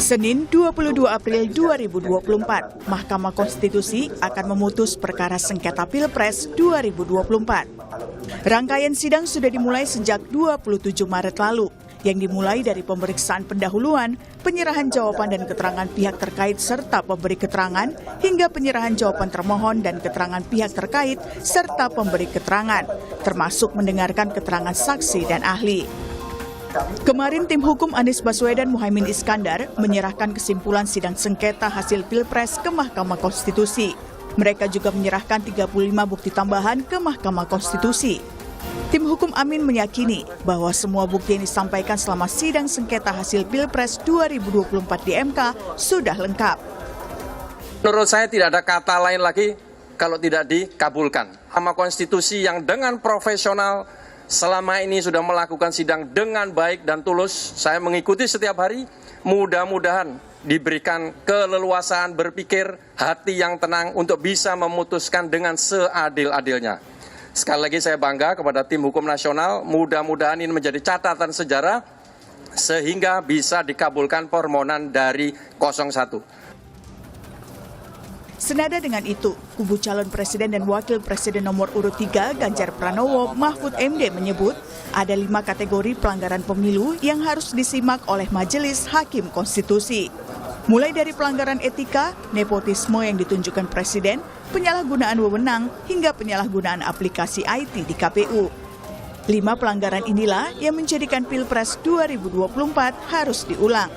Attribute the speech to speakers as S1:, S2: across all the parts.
S1: Senin 22 April 2024, Mahkamah Konstitusi akan memutus perkara sengketa Pilpres 2024. Rangkaian sidang sudah dimulai sejak 27 Maret lalu, yang dimulai dari pemeriksaan pendahuluan, penyerahan jawaban dan keterangan pihak terkait serta pemberi keterangan, hingga penyerahan jawaban termohon dan keterangan pihak terkait serta pemberi keterangan, termasuk mendengarkan keterangan saksi dan ahli. Kemarin tim hukum Anies Baswedan Muhaimin Iskandar menyerahkan kesimpulan sidang sengketa hasil Pilpres ke Mahkamah Konstitusi. Mereka juga menyerahkan 35 bukti tambahan ke Mahkamah Konstitusi. Tim hukum Amin meyakini bahwa semua bukti yang disampaikan selama sidang sengketa hasil Pilpres 2024 di MK sudah lengkap.
S2: Menurut saya tidak ada kata lain lagi kalau tidak dikabulkan. Mahkamah Konstitusi yang dengan profesional selama ini sudah melakukan sidang dengan baik dan tulus, saya mengikuti setiap hari, mudah-mudahan diberikan keleluasaan berpikir, hati yang tenang untuk bisa memutuskan dengan seadil-adilnya. Sekali lagi saya bangga kepada tim hukum nasional, mudah-mudahan ini menjadi catatan sejarah sehingga bisa dikabulkan permohonan dari 01.
S1: Senada dengan itu, kubu calon presiden dan wakil presiden nomor urut 3 Ganjar Pranowo Mahfud MD menyebut ada 5 kategori pelanggaran pemilu yang harus disimak oleh Majelis Hakim Konstitusi. Mulai dari pelanggaran etika, nepotisme yang ditunjukkan presiden, penyalahgunaan wewenang, hingga penyalahgunaan aplikasi IT di KPU. 5 pelanggaran inilah yang menjadikan Pilpres 2024 harus diulang.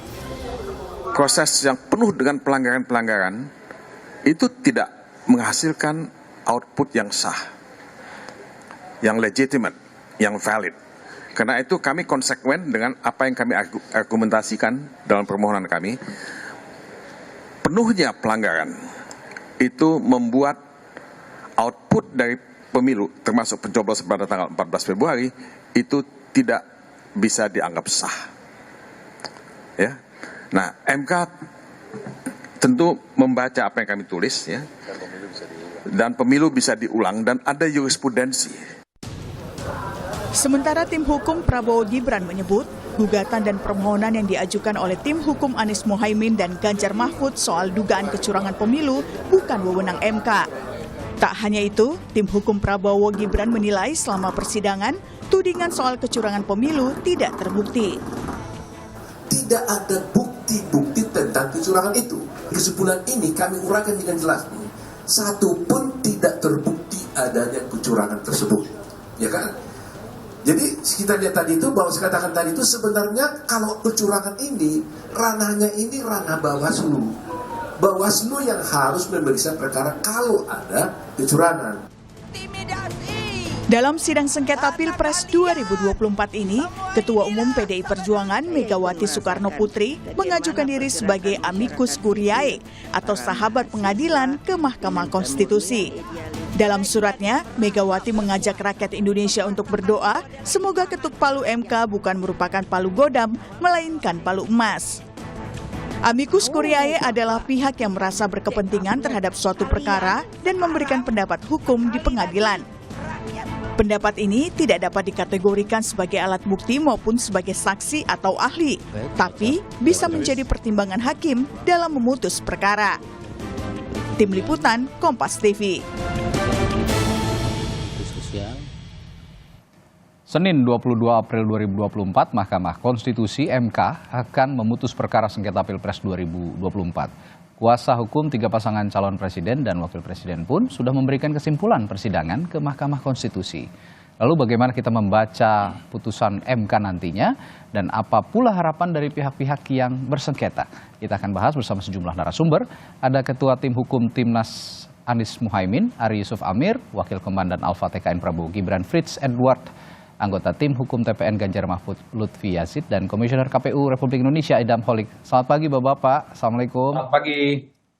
S3: Proses yang penuh dengan pelanggaran-pelanggaran itu tidak menghasilkan output yang sah, yang legitimate, yang valid. Karena itu kami konsekuen dengan apa yang kami argumentasikan dalam permohonan kami. Penuhnya pelanggaran itu membuat output dari pemilu, termasuk pencoblosan pada tanggal 14 Februari, itu tidak bisa dianggap sah. Ya. Nah, MK tentu membaca apa yang kami tulis, ya, dan pemilu bisa diulang dan ada jurisprudensi.
S1: Sementara tim hukum Prabowo Gibran menyebut gugatan dan permohonan yang diajukan oleh tim hukum Anies Muhaimin dan Ganjar Mahfud soal dugaan kecurangan pemilu bukan wewenang MK. Tak hanya itu, tim hukum Prabowo Gibran menilai selama persidangan tudingan soal kecurangan pemilu tidak terbukti.
S4: Tidak ada bukti-bukti tentang kecurangan itu. Kesimpulan ini kami uraikan dengan jelas. Satu pun tidak terbukti adanya kecurangan tersebut. Ya kan? Jadi kita lihat tadi itu, bahwa saya katakan tadi itu sebenarnya kalau kecurangan ini, ranahnya ini ranah Bawaslu. Bawaslu yang harus memeriksa perkara kalau ada kecurangan.
S1: Dalam sidang sengketa Pilpres 2024 ini, Ketua Umum PDI Perjuangan Megawati Soekarno Putri mengajukan diri sebagai amicus curiae atau sahabat pengadilan ke Mahkamah Konstitusi. Dalam suratnya, Megawati mengajak rakyat Indonesia untuk berdoa semoga ketuk palu MK bukan merupakan palu godam, melainkan palu emas. Amicus curiae adalah pihak yang merasa berkepentingan terhadap suatu perkara dan memberikan pendapat hukum di pengadilan. Pendapat ini tidak dapat dikategorikan sebagai alat bukti maupun sebagai saksi atau ahli, tapi bisa menjadi pertimbangan hakim dalam memutus perkara. Tim Liputan, Kompas TV.
S5: Senin 22 April 2024, Mahkamah Konstitusi MK akan memutus perkara sengketa Pilpres 2024. Kuasa hukum 3 pasangan calon presiden dan wakil presiden pun sudah memberikan kesimpulan persidangan ke Mahkamah Konstitusi. Lalu bagaimana kita membaca putusan MK nantinya dan apa pula harapan dari pihak-pihak yang bersengketa? Kita akan bahas bersama sejumlah narasumber. Ada Ketua Tim Hukum Timnas Anies Muhaimin, Ari Yusuf Amir, Wakil Komandan Alfa TKN Prabowo Gibran Fritz Edward, anggota Tim Hukum TPN Ganjar Mahfud Lutfi Yazid, dan Komisioner KPU Republik Indonesia Idam Holik. Selamat pagi Bapak-Bapak, Assalamualaikum.
S6: Selamat pagi.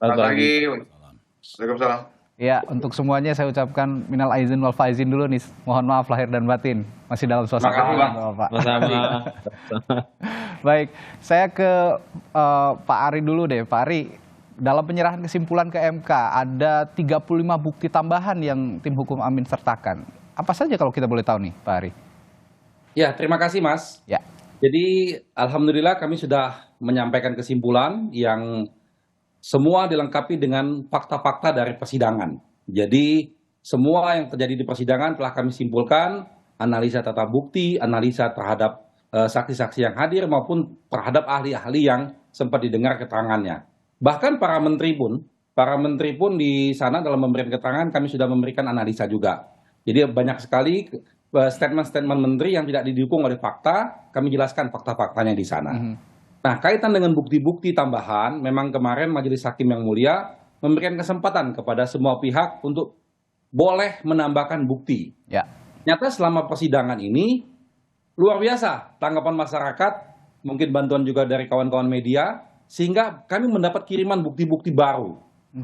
S6: Selamat pagi. Waalaikumsalam.
S5: Ya, untuk semuanya saya ucapkan minal aizin wal faizin dulu nih. Mohon maaf lahir dan batin. Masih dalam suasana Bapak. Baik, saya ke Pak Ari dulu deh. Pak Ari, dalam penyerahan kesimpulan ke MK ada 35 bukti tambahan yang tim hukum Amin sertakan. Apa saja kalau kita boleh tahu nih, Pak Ari?
S6: Ya, terima kasih Mas.
S5: Ya.
S7: Jadi alhamdulillah kami sudah menyampaikan kesimpulan yang semua dilengkapi dengan fakta-fakta dari persidangan. Jadi semua yang terjadi di persidangan telah kami simpulkan, analisa tata bukti, analisa terhadap saksi-saksi yang hadir maupun terhadap ahli-ahli yang sempat didengar keterangannya. Bahkan para menteri pun di sana dalam memberikan keterangan kami sudah memberikan analisa juga. Jadi banyak sekali statement-statement menteri yang tidak didukung oleh fakta, kami jelaskan fakta-faktanya di sana. Nah, kaitan dengan bukti-bukti tambahan, memang kemarin Majelis Hakim yang mulia memberikan kesempatan kepada semua pihak untuk boleh menambahkan bukti.
S5: Ya.
S7: Nyata selama persidangan ini luar biasa tanggapan masyarakat, mungkin bantuan juga dari kawan-kawan media, sehingga kami mendapat kiriman bukti-bukti baru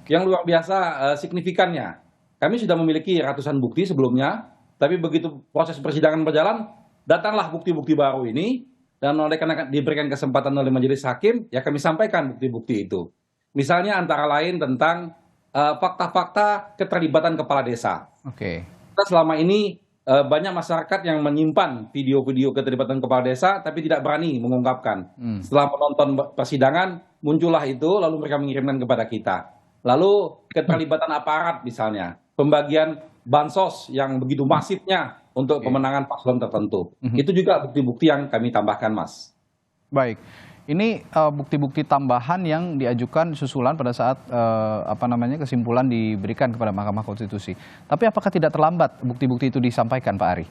S7: yang luar biasa signifikannya. Kami sudah memiliki ratusan bukti sebelumnya, tapi begitu proses persidangan berjalan, datanglah bukti-bukti baru ini, dan oleh karena diberikan kesempatan oleh majelis hakim, ya kami sampaikan bukti-bukti itu. Misalnya antara lain tentang fakta-fakta keterlibatan kepala desa.
S5: Oke.
S7: Kita selama ini banyak masyarakat yang menyimpan video-video keterlibatan kepala desa, tapi tidak berani mengungkapkan. Setelah menonton persidangan, muncullah itu, lalu mereka mengirimkan kepada kita. Lalu keterlibatan aparat misalnya, pembagian bansos yang begitu masifnya untuk pemenangan paslon tertentu. Itu juga bukti-bukti yang kami tambahkan, Mas.
S5: Baik, ini bukti-bukti tambahan yang diajukan susulan pada saat kesimpulan diberikan kepada Mahkamah Konstitusi. Tapi apakah tidak terlambat bukti-bukti itu disampaikan, Pak Ari?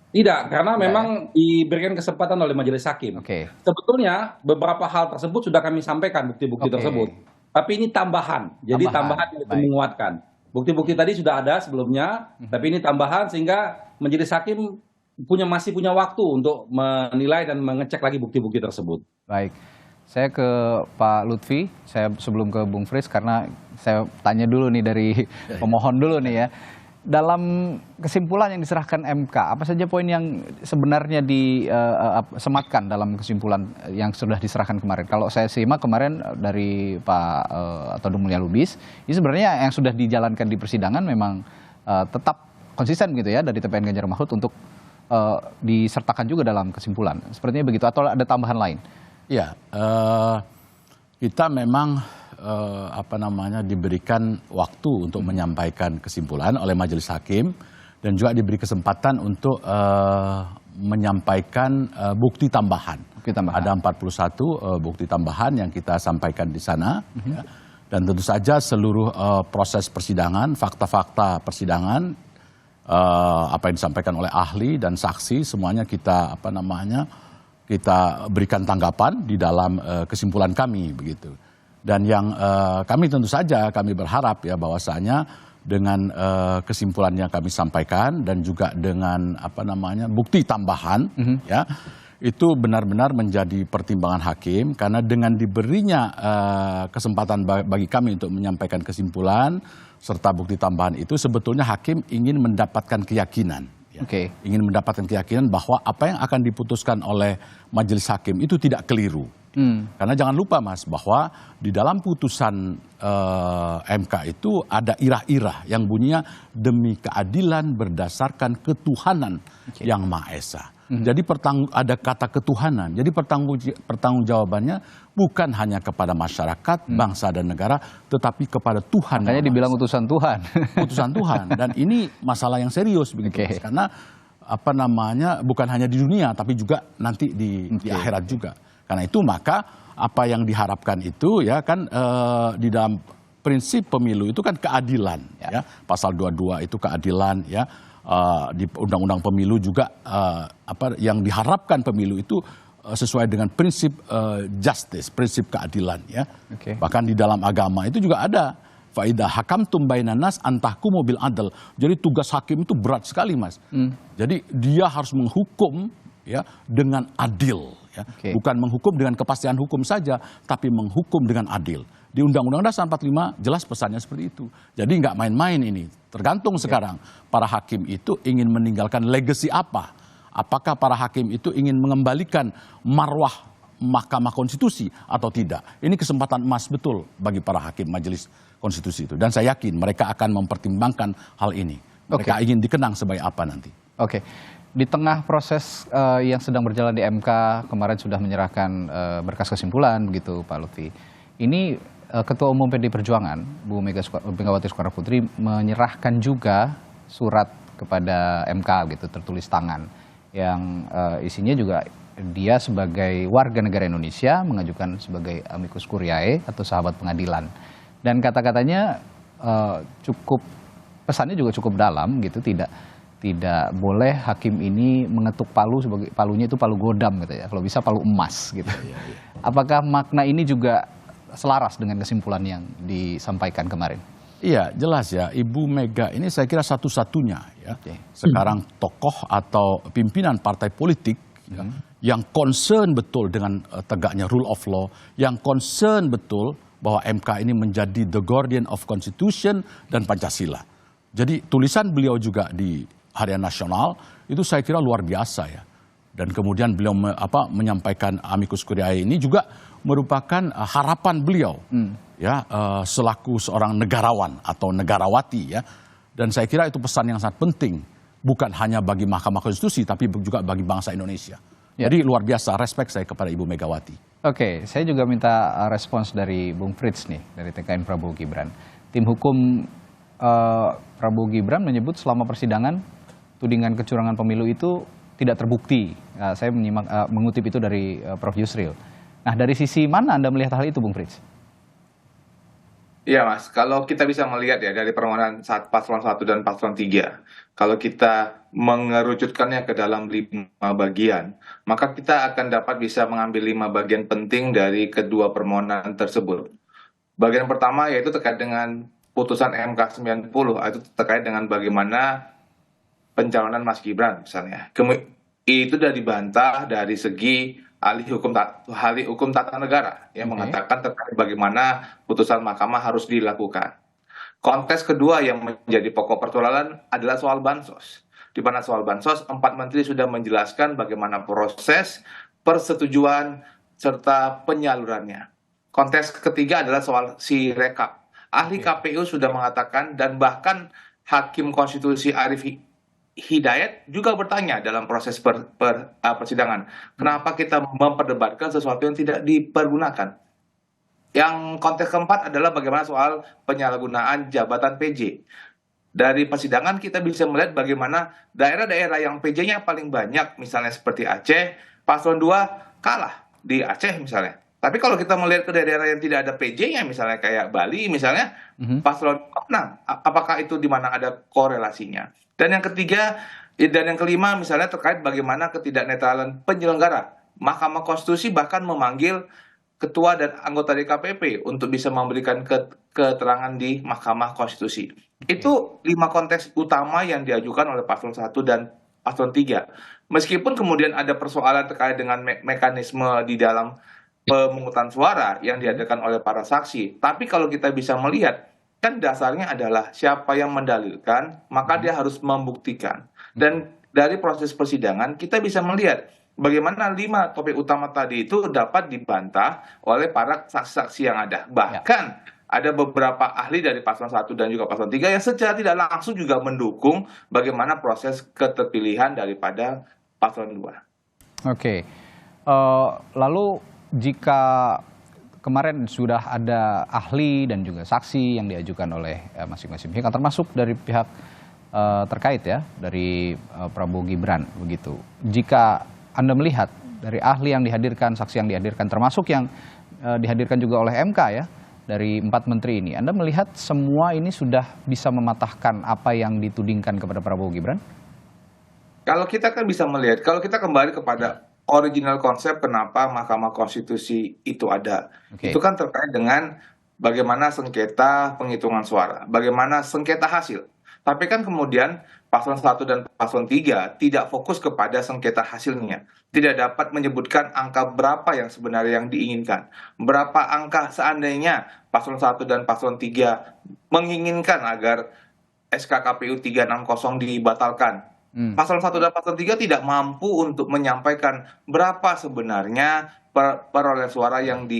S7: Tidak, karena memang diberikan kesempatan oleh majelis hakim. Sebetulnya beberapa hal tersebut sudah kami sampaikan bukti-bukti tersebut. Tapi ini tambahan, jadi tambahan yang menguatkan. Bukti-bukti tadi sudah ada sebelumnya, tapi ini tambahan sehingga majelis hakim masih punya waktu untuk menilai dan mengecek lagi bukti-bukti tersebut.
S5: Baik, saya ke Pak Lutfi, saya sebelum ke Bung Fris karena saya tanya dulu nih dari pemohon dulu nih ya. Dalam kesimpulan yang diserahkan MK, apa saja poin yang sebenarnya disematkan dalam kesimpulan yang sudah diserahkan kemarin? Kalau saya simak kemarin dari Pak Todung Mulya Lubis, ini sebenarnya yang sudah dijalankan di persidangan memang tetap konsisten gitu ya dari TPN Ganjar Mahfud untuk disertakan juga dalam kesimpulan. Sepertinya begitu atau ada tambahan lain?
S8: Ya, kita memang diberikan waktu untuk menyampaikan kesimpulan oleh majelis hakim dan juga diberi kesempatan untuk menyampaikan bukti tambahan. Ada 41 bukti tambahan yang kita sampaikan di sana. Ya. Dan tentu saja seluruh proses persidangan, fakta-fakta persidangan, apa yang disampaikan oleh ahli dan saksi semuanya kita kita berikan tanggapan di dalam kesimpulan kami begitu. Dan yang kami tentu saja kami berharap ya bahwasanya dengan kesimpulan yang kami sampaikan dan juga dengan bukti tambahan ya itu benar-benar menjadi pertimbangan hakim karena dengan diberinya kesempatan bagi kami untuk menyampaikan kesimpulan serta bukti tambahan itu sebetulnya hakim ingin mendapatkan keyakinan. Ya. Ingin mendapatkan keyakinan bahwa apa yang akan diputuskan oleh majelis hakim itu tidak keliru. Karena jangan lupa Mas bahwa di dalam putusan MK itu ada irah-irah yang bunyinya demi keadilan berdasarkan ketuhanan yang Maha Esa. Jadi ada kata ketuhanan. Jadi pertanggungjawabannya bukan hanya kepada masyarakat, bangsa dan negara, tetapi kepada Tuhan.
S5: Makanya dibilang utusan Tuhan. Utusan
S8: Tuhan. Dan ini masalah yang serius begitu. Karena bukan hanya di dunia tapi juga nanti di akhirat juga. Karena itu maka apa yang diharapkan itu ya kan di dalam prinsip pemilu itu kan keadilan ya. Pasal 22 itu keadilan ya. Di undang-undang pemilu juga yang diharapkan pemilu itu sesuai dengan prinsip justice, prinsip keadilan ya. Bahkan di dalam agama itu juga ada faidah hakamtum bainan nas antahkumu bil adl. Jadi tugas hakim itu berat sekali Mas. Jadi dia harus menghukum ya dengan adil. Ya. Bukan menghukum dengan kepastian hukum saja, tapi menghukum dengan adil. Di Undang-Undang Dasar 45 jelas pesannya seperti itu. Jadi nggak main-main ini. Tergantung sekarang para hakim itu ingin meninggalkan legacy apa. Apakah para hakim itu ingin mengembalikan marwah Mahkamah Konstitusi atau tidak. Ini kesempatan emas betul bagi para hakim Majelis Konstitusi itu. Dan saya yakin mereka akan mempertimbangkan hal ini. Mereka ingin dikenang sebagai apa nanti.
S5: Di tengah proses yang sedang berjalan di MK, kemarin sudah menyerahkan berkas kesimpulan begitu Pak Lutfi. Ini Ketua Umum PD Perjuangan, Bu Megawati Soekarno Putri menyerahkan juga surat kepada MK gitu, tertulis tangan. Yang isinya juga dia sebagai warga negara Indonesia mengajukan sebagai amicus curiae atau sahabat pengadilan. Dan kata-katanya pesannya juga cukup dalam gitu, tidak boleh hakim ini mengetuk palu sebagai palunya itu palu godam gitu ya. Kalau bisa palu emas gitu. Apakah makna ini juga selaras dengan kesimpulan yang disampaikan kemarin?
S8: Iya, jelas ya. Ibu Mega ini saya kira satu-satunya ya. Sekarang tokoh atau pimpinan partai politik ya, yang concern betul dengan tegaknya rule of law, yang concern betul bahwa MK ini menjadi the guardian of constitution dan Pancasila. Jadi tulisan beliau juga di Harian Nasional itu saya kira luar biasa ya. Dan kemudian beliau menyampaikan amicus curiae ini juga merupakan harapan beliau ya selaku seorang negarawan atau negarawati ya. Dan saya kira itu pesan yang sangat penting bukan hanya bagi Mahkamah Konstitusi tapi juga bagi bangsa Indonesia. Ya. Jadi luar biasa respect saya kepada Ibu Megawati.
S5: Oke, saya juga minta respons dari Bung Frits nih dari TKN Prabowo Gibran. Tim hukum Prabowo Gibran menyebut selama persidangan tudingan kecurangan pemilu itu tidak terbukti. Saya mengutip itu dari Prof. Yusril. Nah, dari sisi mana Anda melihat hal itu, Bung Frits?
S6: Iya Mas, kalau kita bisa melihat ya dari permohonan paslon 1 dan paslon 3, kalau kita mengerucutkannya ke dalam 5 bagian, maka kita akan dapat bisa mengambil 5 bagian penting dari kedua permohonan tersebut. Bagian pertama yaitu terkait dengan putusan MK 90, itu terkait dengan bagaimana pencalonan Mas Gibran misalnya. Itu sudah dibantah dari segi ahli hukum tata negara yang mengatakan terkait bagaimana putusan mahkamah harus dilakukan. Konteks kedua yang menjadi pokok persoalan adalah soal bansos. Di mana soal bansos 4 menteri sudah menjelaskan bagaimana proses persetujuan serta penyalurannya. Konteks ketiga adalah soal Sirekap. Ahli KPU sudah mengatakan dan bahkan Hakim Konstitusi Arief Hidayat juga bertanya dalam proses persidangan, kenapa kita memperdebatkan sesuatu yang tidak dipergunakan. Yang konteks keempat adalah bagaimana soal penyalahgunaan jabatan PJ. Dari persidangan kita bisa melihat bagaimana daerah-daerah yang PJ-nya paling banyak, misalnya seperti Aceh, paslon 2 kalah di Aceh misalnya. Tapi kalau kita melihat ke daerah yang tidak ada PJ-nya, misalnya kayak Bali misalnya, paslon menang. Apakah itu di mana ada korelasinya? Dan yang ketiga dan yang kelima misalnya terkait bagaimana ketidaknetralan penyelenggara. Mahkamah Konstitusi bahkan memanggil ketua dan anggota DKPP untuk bisa memberikan keterangan di Mahkamah Konstitusi. Itu 5 konteks utama yang diajukan oleh paslon 1 dan paslon 3. Meskipun kemudian ada persoalan terkait dengan mekanisme di dalam pemungutan suara yang diadakan oleh para saksi. Tapi kalau kita bisa melihat, kan dasarnya adalah siapa yang mendalilkan, maka dia harus membuktikan. Dan dari proses persidangan, kita bisa melihat bagaimana 5 topik utama tadi itu dapat dibantah oleh para saksi-saksi yang ada. Bahkan ada beberapa ahli dari paslon 1 dan juga paslon 3 yang secara tidak langsung juga mendukung bagaimana proses keterpilihan daripada paslon 2.
S5: Oke, lalu jika kemarin sudah ada ahli dan juga saksi yang diajukan oleh masing-masing pihak, termasuk dari pihak terkait ya, dari Prabowo Gibran begitu. Jika Anda melihat dari ahli yang dihadirkan, saksi yang dihadirkan, termasuk yang dihadirkan juga oleh MK ya, dari 4 menteri ini, Anda melihat semua ini sudah bisa mematahkan apa yang ditudingkan kepada Prabowo Gibran?
S6: Kalau kita kan bisa melihat, kalau kita kembali kepada original konsep kenapa Mahkamah Konstitusi itu ada. Itu kan terkait dengan bagaimana sengketa penghitungan suara, bagaimana sengketa hasil. Tapi kan kemudian paslon 1 dan paslon 3 tidak fokus kepada sengketa hasilnya. Tidak dapat menyebutkan angka berapa yang sebenarnya yang diinginkan. Berapa angka seandainya paslon 1 dan paslon 3 menginginkan agar SK KPU 360 dibatalkan. Paslon 1 dan paslon 3 tidak mampu untuk menyampaikan berapa sebenarnya perolehan suara yang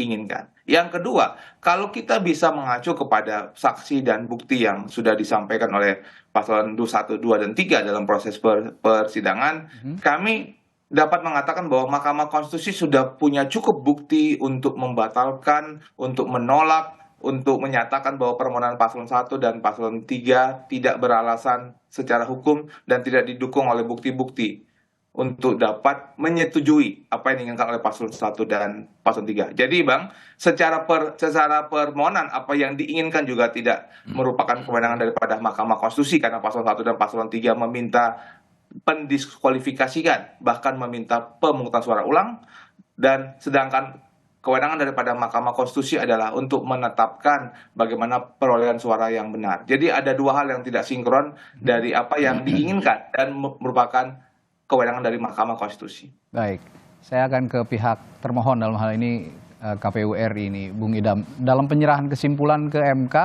S6: inginkan. Yang kedua, kalau kita bisa mengacu kepada saksi dan bukti yang sudah disampaikan oleh paslon 1, 2, dan 3 dalam proses persidangan, kami dapat mengatakan bahwa Mahkamah Konstitusi sudah punya cukup bukti untuk membatalkan, untuk menolak, untuk menyatakan bahwa permohonan paslon 1 dan paslon 3 tidak beralasan secara hukum dan tidak didukung oleh bukti-bukti untuk dapat menyetujui apa yang diinginkan oleh paslon 1 dan paslon 3. Jadi Bang, secara permohonan apa yang diinginkan juga tidak merupakan kewenangan daripada Mahkamah Konstitusi, karena paslon 1 dan paslon 3 meminta pendiskualifikasikan, bahkan meminta pemungutan suara ulang, dan sedangkan kewenangan daripada Mahkamah Konstitusi adalah untuk menetapkan bagaimana perolehan suara yang benar. Jadi ada dua hal yang tidak sinkron dari apa yang diinginkan dan merupakan kewenangan dari Mahkamah Konstitusi.
S5: Baik, saya akan ke pihak termohon dalam hal ini KPU RI ini, Bung Idam. Dalam penyerahan kesimpulan ke MK,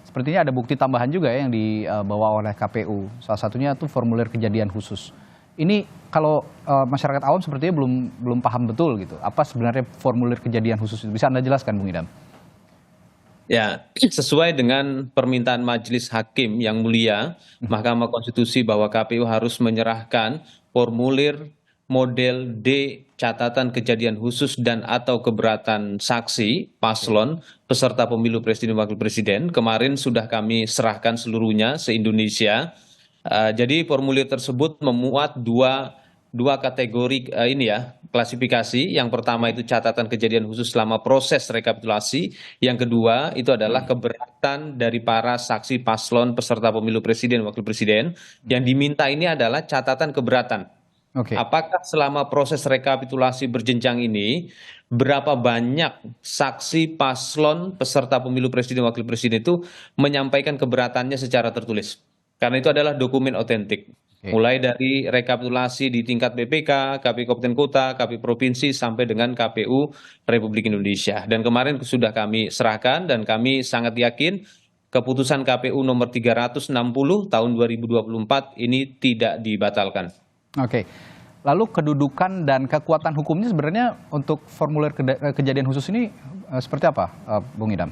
S5: sepertinya ada bukti tambahan juga ya yang dibawa oleh KPU. Salah satunya itu formulir kejadian khusus. Ini kalau masyarakat awam sepertinya belum paham betul gitu. Apa sebenarnya formulir kejadian khusus itu? Bisa Anda jelaskan, Bung Idam?
S9: Ya, sesuai dengan permintaan Majelis Hakim yang mulia, Mahkamah Konstitusi bahwa KPU harus menyerahkan formulir model D catatan kejadian khusus dan atau keberatan saksi paslon peserta pemilu presiden dan wakil presiden. Kemarin sudah kami serahkan seluruhnya se-Indonesia. Jadi formulir tersebut memuat dua kategori klasifikasi. Yang pertama itu catatan kejadian khusus selama proses rekapitulasi. Yang kedua itu adalah keberatan dari para saksi paslon peserta pemilu presiden dan wakil presiden. Yang diminta ini adalah catatan keberatan. Apakah selama proses rekapitulasi berjenjang ini berapa banyak saksi paslon peserta pemilu presiden dan wakil presiden itu menyampaikan keberatannya secara tertulis? Karena itu adalah dokumen otentik. Mulai dari rekapitulasi di tingkat BPK, KPU Kabupaten Kota, KPU Provinsi, sampai dengan KPU Republik Indonesia. Dan kemarin sudah kami serahkan dan kami sangat yakin keputusan KPU nomor 360 tahun 2024 ini tidak dibatalkan.
S5: Oke, lalu kedudukan dan kekuatan hukumnya sebenarnya untuk formulir kejadian khusus ini seperti apa, Bung Idam?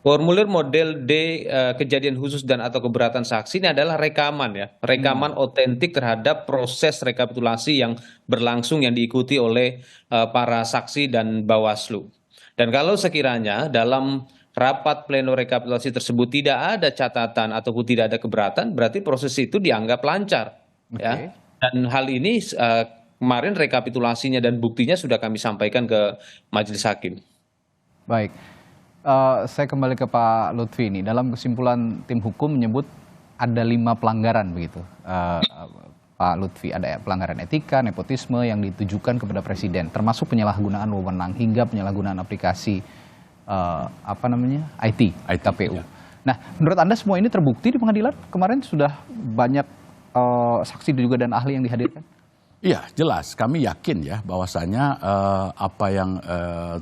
S9: Formulir model D kejadian khusus dan atau keberatan saksi ini adalah rekaman ya, rekaman otentik terhadap proses rekapitulasi yang berlangsung yang diikuti oleh para saksi dan Bawaslu. Dan kalau sekiranya dalam rapat pleno rekapitulasi tersebut tidak ada catatan ataupun tidak ada keberatan, berarti proses itu dianggap lancar. Ya. Dan hal ini kemarin rekapitulasinya dan buktinya sudah kami sampaikan ke Majelis Hakim.
S5: Baik. Saya kembali ke Pak Lutfi ini. Dalam kesimpulan tim hukum menyebut ada 5 pelanggaran begitu, Pak Lutfi. Ada pelanggaran etika, nepotisme yang ditujukan kepada presiden, termasuk penyalahgunaan wewenang hingga penyalahgunaan aplikasi IT KPU. Nah, menurut Anda semua ini terbukti di pengadilan? Kemarin sudah banyak saksi juga dan ahli yang dihadirkan?
S8: Iya, jelas. Kami yakin ya bahwasanya apa yang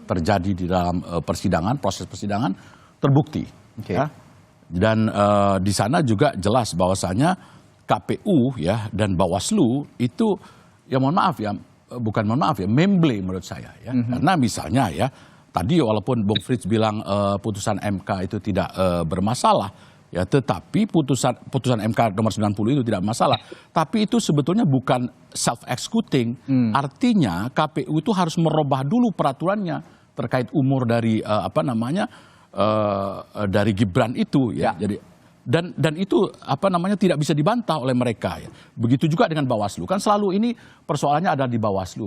S8: terjadi di dalam persidangan, proses persidangan terbukti. Ya. Dan di sana juga jelas bahwasanya KPU ya dan Bawaslu itu ya mohon maaf ya, bukan mohon maaf ya, memble menurut saya ya. Karena misalnya ya, tadi walaupun Bung Frits bilang putusan MK itu tidak bermasalah, ya, tetapi putusan MK nomor 90 itu tidak masalah. Tapi itu sebetulnya bukan self-executing. Artinya KPU itu harus merubah dulu peraturannya terkait umur dari dari Gibran itu ya. Jadi dan itu tidak bisa dibantah oleh mereka ya. Begitu juga dengan Bawaslu. Kan selalu ini persoalannya ada di Bawaslu.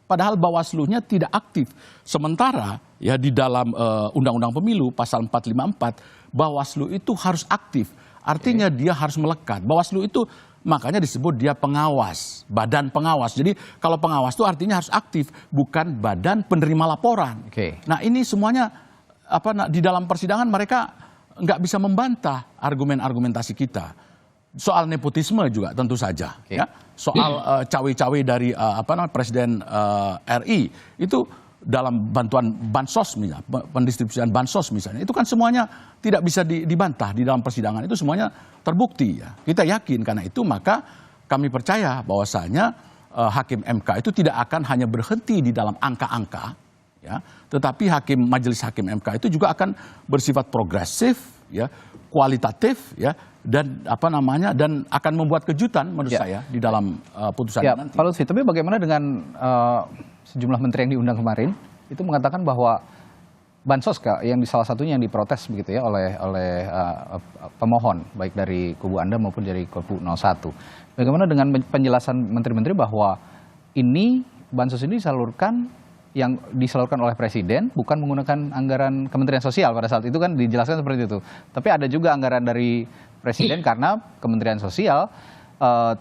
S8: Padahal Bawaslunya tidak aktif. Sementara ya di dalam Undang-Undang Pemilu pasal 454 Bawaslu itu harus aktif. Artinya dia harus melekat. Bawaslu itu makanya disebut dia pengawas, badan pengawas. Jadi kalau pengawas itu artinya harus aktif, bukan badan penerima laporan. Nah ini semuanya di dalam persidangan mereka nggak bisa membantah argumentasi kita. Soal nepotisme juga tentu saja. Ya. Soal cawe-cawe dari Presiden RI itu dalam bantuan bansos misalnya, pendistribusian bansos misalnya, itu kan semuanya tidak bisa dibantah di dalam persidangan, itu semuanya terbukti ya. Kita yakin karena itu maka kami percaya bahwasanya Hakim MK itu tidak akan hanya berhenti di dalam angka-angka ya, tetapi majelis hakim MK itu juga akan bersifat progresif, ya, kualitatif, ya, dan dan akan membuat kejutan menurut saya di dalam putusan nanti.
S5: Pak Lutfi, tapi bagaimana dengan sejumlah menteri yang diundang kemarin itu mengatakan bahwa bansos yang salah satunya yang diprotes begitu ya oleh pemohon baik dari kubu Anda maupun dari kubu 01. Bagaimana dengan penjelasan menteri-menteri bahwa ini bansos ini disalurkan oleh presiden bukan menggunakan anggaran Kementerian Sosial pada saat itu kan dijelaskan seperti itu. Tapi ada juga anggaran dari presiden karena Kementerian Sosial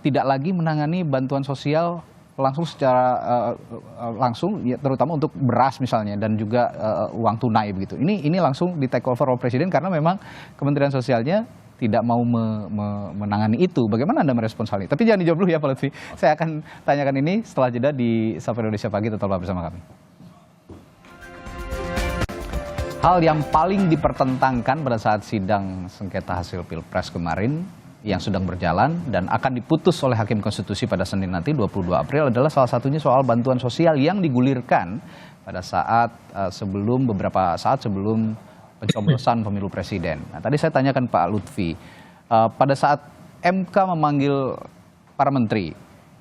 S5: tidak lagi menangani bantuan sosial langsung secara langsung ya, terutama untuk beras misalnya dan juga uang tunai begitu. Ini langsung di take over oleh presiden karena memang Kementerian Sosialnya tidak mau menangani itu. Bagaimana Anda merespons hal ini? Tapi jangan dijawab dulu ya Pak Lutfi. Saya akan tanyakan ini setelah jeda di Sapa Indonesia Pagi, tetaplah bersama kami. Hal yang paling dipertentangkan pada saat sidang sengketa hasil Pilpres kemarin yang sedang berjalan dan akan diputus oleh Hakim Konstitusi pada Senin nanti 22 April adalah salah satunya soal bantuan sosial yang digulirkan pada saat beberapa saat sebelum pencoblosan pemilu presiden. Nah, tadi saya tanyakan Pak Lutfi, pada saat MK memanggil para menteri,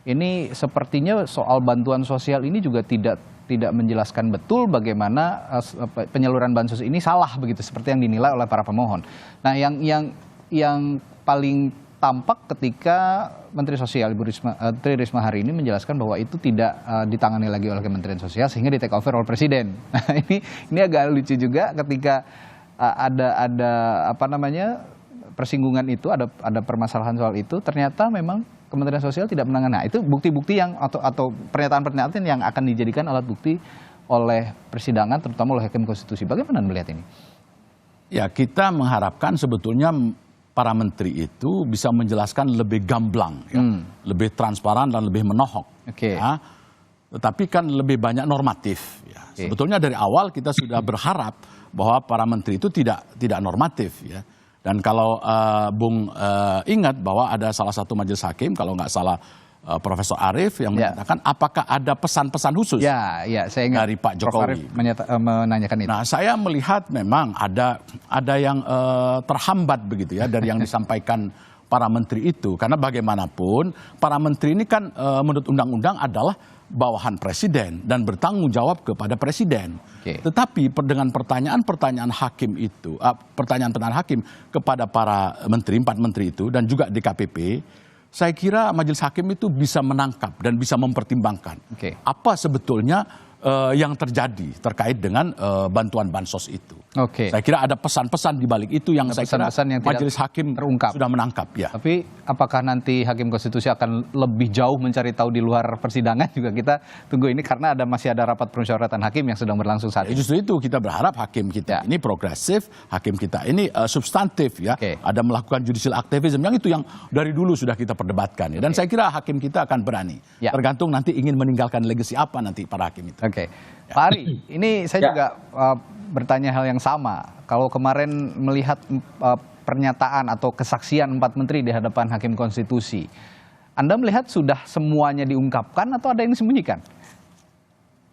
S5: ini sepertinya soal bantuan sosial ini juga tidak menjelaskan betul bagaimana penyaluran bansos ini salah begitu seperti yang dinilai oleh para pemohon. Nah, yang paling tampak ketika Menteri Sosial Tri Risma hari ini menjelaskan bahwa itu tidak ditangani lagi oleh Kementerian Sosial sehingga di take over oleh Presiden. Nah, ini agak lucu juga ketika ada persinggungan itu, ada permasalahan soal itu, ternyata memang Kementerian Sosial tidak menangani. Nah, itu bukti-bukti yang atau pernyataan-pernyataan yang akan dijadikan alat bukti oleh persidangan terutama oleh Hakim Konstitusi. Bagaimana melihat ini?
S8: Ya, kita mengharapkan sebetulnya para menteri itu bisa menjelaskan lebih gamblang, ya, lebih transparan dan lebih menohok. Ya. Tetapi kan lebih banyak normatif. Ya. Sebetulnya dari awal kita sudah berharap bahwa para menteri itu tidak normatif. Ya. Dan kalau Bung ingat bahwa ada salah satu majelis hakim, kalau nggak salah Profesor Arief yang menyatakan apakah ada pesan-pesan khusus
S5: saya ingat
S8: dari Pak Jokowi.
S5: Menanyakan itu.
S8: Nah, saya melihat memang ada yang terhambat begitu ya dari yang disampaikan para menteri itu, karena bagaimanapun para menteri ini kan menurut undang-undang adalah bawahan presiden dan bertanggung jawab kepada presiden. Tetapi dengan pertanyaan hakim itu, pertanyaan hakim kepada para menteri, 4 menteri itu dan juga DKPP, saya kira majelis hakim itu bisa menangkap dan bisa mempertimbangkan apa sebetulnya yang terjadi terkait dengan bantuan bansos itu. Saya kira ada pesan-pesan di balik itu yang saya kira majelis hakim terungkap, sudah menangkap. Ya.
S5: Tapi apakah nanti Hakim Konstitusi akan lebih jauh mencari tahu di luar persidangan juga kita tunggu ini karena masih ada rapat permusyawaratan hakim yang sedang berlangsung saat ini.
S8: Justru itu kita berharap hakim kita ini progresif, hakim kita ini substantif ya. Ada melakukan judicial activism yang dari dulu sudah kita perdebatkan ya. Dan saya kira hakim kita akan berani. Tergantung nanti ingin meninggalkan legacy apa nanti para hakim itu.
S5: Pak Ari, ini saya juga bertanya hal yang sama. Kalau kemarin melihat pernyataan atau kesaksian 4 menteri di hadapan Hakim Konstitusi, Anda melihat sudah semuanya diungkapkan atau ada yang disembunyikan?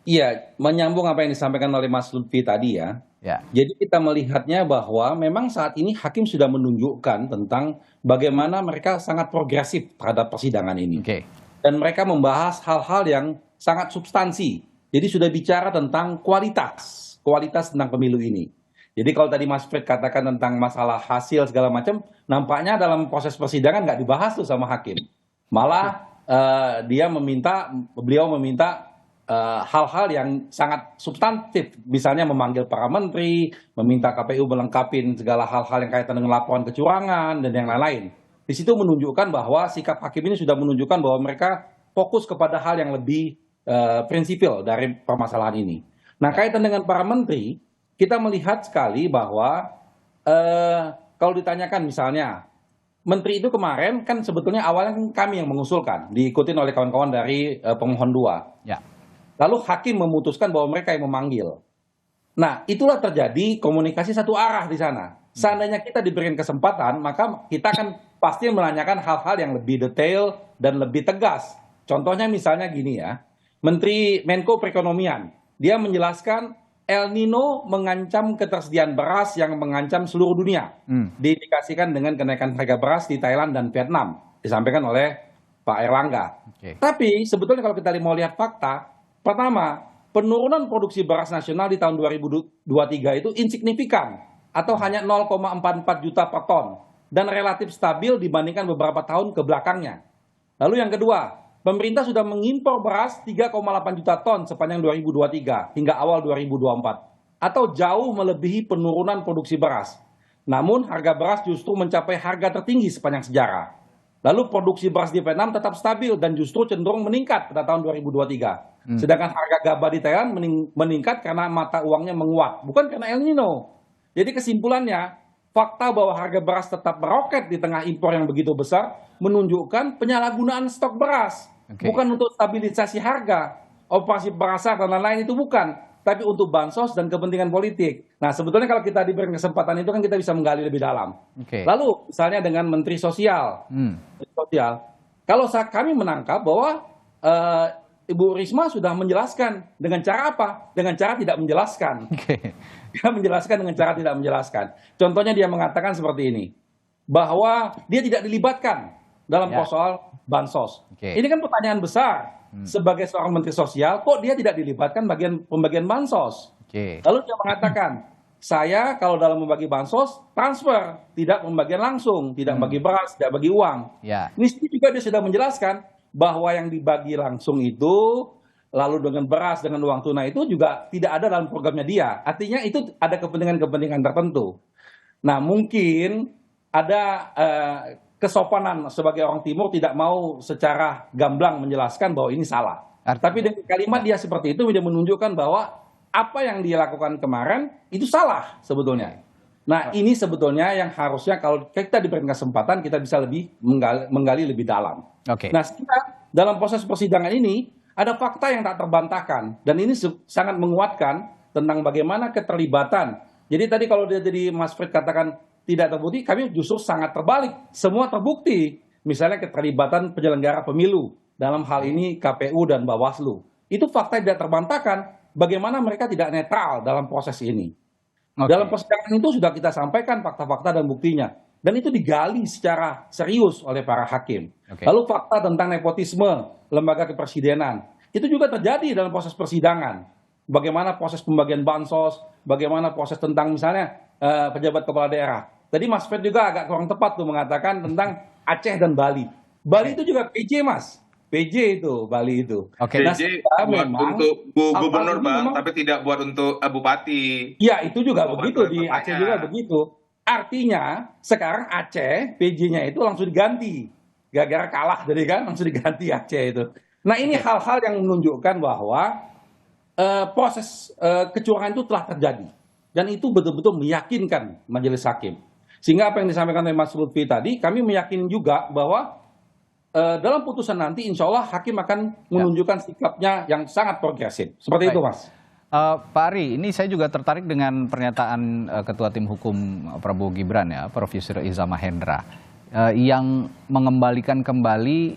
S7: Iya, menyambung apa yang disampaikan oleh Mas Lutfi tadi ya. Jadi kita melihatnya bahwa memang saat ini hakim sudah menunjukkan tentang bagaimana mereka sangat progresif terhadap persidangan ini. Dan mereka membahas hal-hal yang sangat substansi. Jadi sudah bicara tentang kualitas tentang pemilu ini. Jadi kalau tadi Mas Fred katakan tentang masalah hasil segala macam, nampaknya dalam proses persidangan nggak dibahas tuh sama hakim. Malah beliau meminta hal-hal yang sangat substantif, misalnya memanggil para menteri, meminta KPU melengkapi segala hal-hal yang kaitan dengan laporan kecurangan dan yang lain-lain. Di situ menunjukkan bahwa sikap hakim ini sudah menunjukkan bahwa mereka fokus kepada hal yang lebih prinsipil dari permasalahan ini. Nah, kaitan dengan para menteri, kita melihat sekali bahwa kalau ditanyakan misalnya, menteri itu kemarin kan sebetulnya awalnya kami yang mengusulkan, diikutin oleh kawan-kawan dari pemohon 2. Lalu hakim memutuskan bahwa mereka yang memanggil. Nah, itulah terjadi komunikasi satu arah di sana. Seandainya kita diberikan kesempatan, maka kita akan pasti menanyakan hal-hal yang lebih detail dan lebih tegas. Contohnya misalnya gini ya, Menteri Menko Perekonomian dia menjelaskan El Nino mengancam ketersediaan beras yang mengancam seluruh dunia. Diindikasikan dengan kenaikan harga beras di Thailand dan Vietnam, disampaikan oleh Pak Erlangga. Tapi sebetulnya kalau kita mau lihat fakta, pertama, penurunan produksi beras nasional di tahun 2023 itu insignifikan atau hanya 0,44 juta per ton dan relatif stabil dibandingkan beberapa tahun ke belakangnya. Lalu yang kedua, pemerintah sudah mengimpor beras 3,8 juta ton sepanjang 2023 hingga awal 2024 atau jauh melebihi penurunan produksi beras. Namun harga beras justru mencapai harga tertinggi sepanjang sejarah. Lalu produksi beras di Vietnam tetap stabil dan justru cenderung meningkat pada tahun 2023. Sedangkan harga gabah di Thailand meningkat karena mata uangnya menguat, bukan karena El Nino. Jadi kesimpulannya, fakta bahwa harga beras tetap meroket di tengah impor yang begitu besar menunjukkan penyalahgunaan stok beras. Bukan untuk stabilisasi harga, operasi pasar dan lain-lain itu bukan, tapi untuk bansos dan kepentingan politik. Nah, sebetulnya kalau kita diberi kesempatan itu kan kita bisa menggali lebih dalam. Lalu misalnya dengan Menteri Sosial, kalau kami menangkap bahwa Ibu Risma sudah menjelaskan dengan cara apa? Dengan cara tidak menjelaskan. Dia menjelaskan dengan cara tidak menjelaskan. Contohnya dia mengatakan seperti ini, bahwa dia tidak dilibatkan dalam soal bansos. Ini kan pertanyaan besar. Sebagai seorang Menteri Sosial, kok dia tidak dilibatkan pembagian bansos? Lalu dia mengatakan, saya kalau dalam membagi bansos, transfer, tidak pembagian langsung, tidak bagi beras, tidak bagi uang. Ini juga dia sudah menjelaskan bahwa yang dibagi langsung itu, lalu dengan beras, dengan uang tunai itu juga tidak ada dalam programnya dia. Artinya itu ada kepentingan-kepentingan tertentu. Nah, mungkin ada kesopanan sebagai orang Timur tidak mau secara gamblang menjelaskan bahwa ini salah. Tapi dengan kalimat dia seperti itu, dia menunjukkan bahwa apa yang dia lakukan kemarin itu salah sebetulnya. Nah, ini sebetulnya yang harusnya kalau kita diberikan kesempatan, kita bisa lebih menggali lebih dalam. Nah, dalam proses persidangan ini, ada fakta yang tak terbantahkan. Dan ini sangat menguatkan tentang bagaimana keterlibatan. Jadi tadi kalau dia jadi Mas Fred katakan tidak terbukti, kami justru sangat terbalik. Semua terbukti. Misalnya keterlibatan penyelenggara pemilu. Dalam hal ini KPU dan Bawaslu. Itu fakta yang tidak terbantahkan. Bagaimana mereka tidak netral dalam proses ini. Dalam persidangan itu sudah kita sampaikan fakta-fakta dan buktinya. Dan itu digali secara serius oleh para hakim. Lalu fakta tentang nepotisme lembaga kepresidenan. Itu juga terjadi dalam proses persidangan. Bagaimana proses pembagian bansos, bagaimana proses tentang misalnya pejabat kepala daerah. Tadi Mas Fred juga agak kurang tepat tuh mengatakan tentang Aceh dan Bali. Bali itu juga PJ, Mas. PJ itu, Bali itu.
S6: PJ buat untuk gubernur, Bang, tapi tidak buat untuk bupati.
S7: Iya, itu juga begitu. Di Aceh juga begitu. Artinya, sekarang Aceh, PJ-nya itu langsung diganti. Gara-gara kalah jadi kan, langsung diganti Aceh itu. Nah, ini hal-hal yang menunjukkan bahwa proses kecurangan itu telah terjadi. Dan itu betul-betul meyakinkan majelis hakim. Sehingga apa yang disampaikan oleh Mas Lutfi tadi, kami meyakini juga bahwa dalam putusan nanti insya Allah hakim akan menunjukkan sikapnya yang sangat progresif. Seperti itu, Mas.
S5: Pak Ari, ini saya juga tertarik dengan pernyataan Ketua Tim Hukum Prabowo Gibran ya, Prof. Yusril Iza Mahendra, yang mengembalikan kembali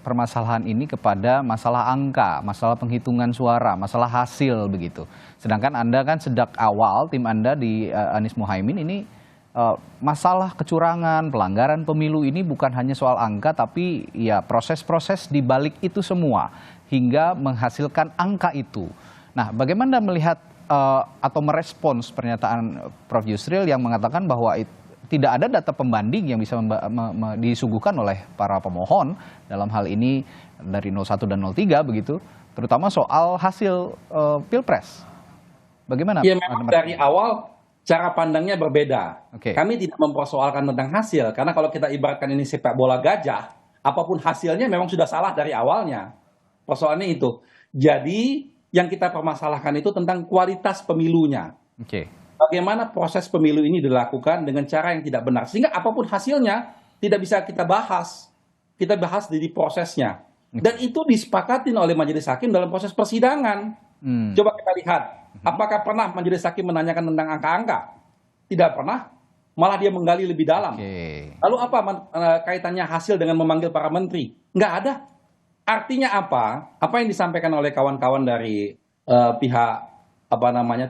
S5: permasalahan ini kepada masalah angka, masalah penghitungan suara, masalah hasil begitu. Sedangkan Anda kan sejak awal tim Anda di Anies Muhaimin ini masalah kecurangan, pelanggaran pemilu ini bukan hanya soal angka, tapi ya proses-proses di balik itu semua hingga menghasilkan angka itu. Nah, bagaimana melihat atau merespons pernyataan Prof. Yusril yang mengatakan bahwa tidak ada data pembanding yang bisa disuguhkan oleh para pemohon dalam hal ini dari 01 dan 03 begitu, terutama soal hasil Pilpres. Bagaimana?
S7: Ya, memang dari awal cara pandangnya berbeda. Kami tidak mempersoalkan tentang hasil, karena kalau kita ibaratkan ini sepak bola gajah, apapun hasilnya memang sudah salah dari awalnya. Persoalannya itu. Jadi yang kita permasalahkan itu tentang kualitas pemilunya. Bagaimana proses pemilu ini dilakukan dengan cara yang tidak benar. Sehingga apapun hasilnya tidak bisa kita bahas. Kita bahas di prosesnya. Dan itu disepakatin oleh majelis hakim dalam proses persidangan. Coba kita lihat. Apakah pernah majelis hakim menanyakan tentang angka-angka? Tidak pernah. Malah dia menggali lebih dalam. Lalu apa kaitannya hasil dengan memanggil para menteri? Nggak ada. Artinya apa? Apa yang disampaikan oleh kawan-kawan dari pihak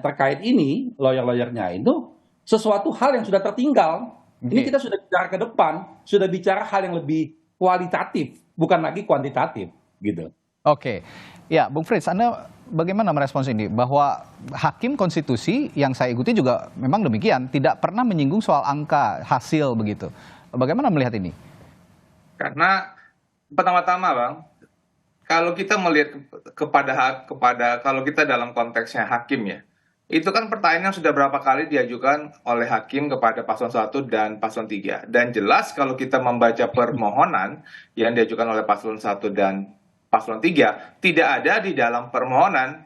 S7: terkait ini, lawyer-lawyernya itu sesuatu hal yang sudah tertinggal. Ini kita sudah bicara ke depan, sudah bicara hal yang lebih kualitatif, bukan lagi kuantitatif, gitu.
S5: Oke, ya, Bung Frits, Anda bagaimana merespons ini? Bahwa hakim konstitusi yang saya ikuti juga memang demikian, tidak pernah menyinggung soal angka hasil begitu. Bagaimana melihat ini?
S6: Karena pertama-tama, Bang, kalau kita melihat kepada kalau kita dalam konteksnya hakim ya, itu kan pertanyaan yang sudah berapa kali diajukan oleh hakim kepada paslon 1 dan paslon 3. Dan jelas kalau kita membaca permohonan yang diajukan oleh paslon 1 dan paslon 3, tidak ada di dalam permohonan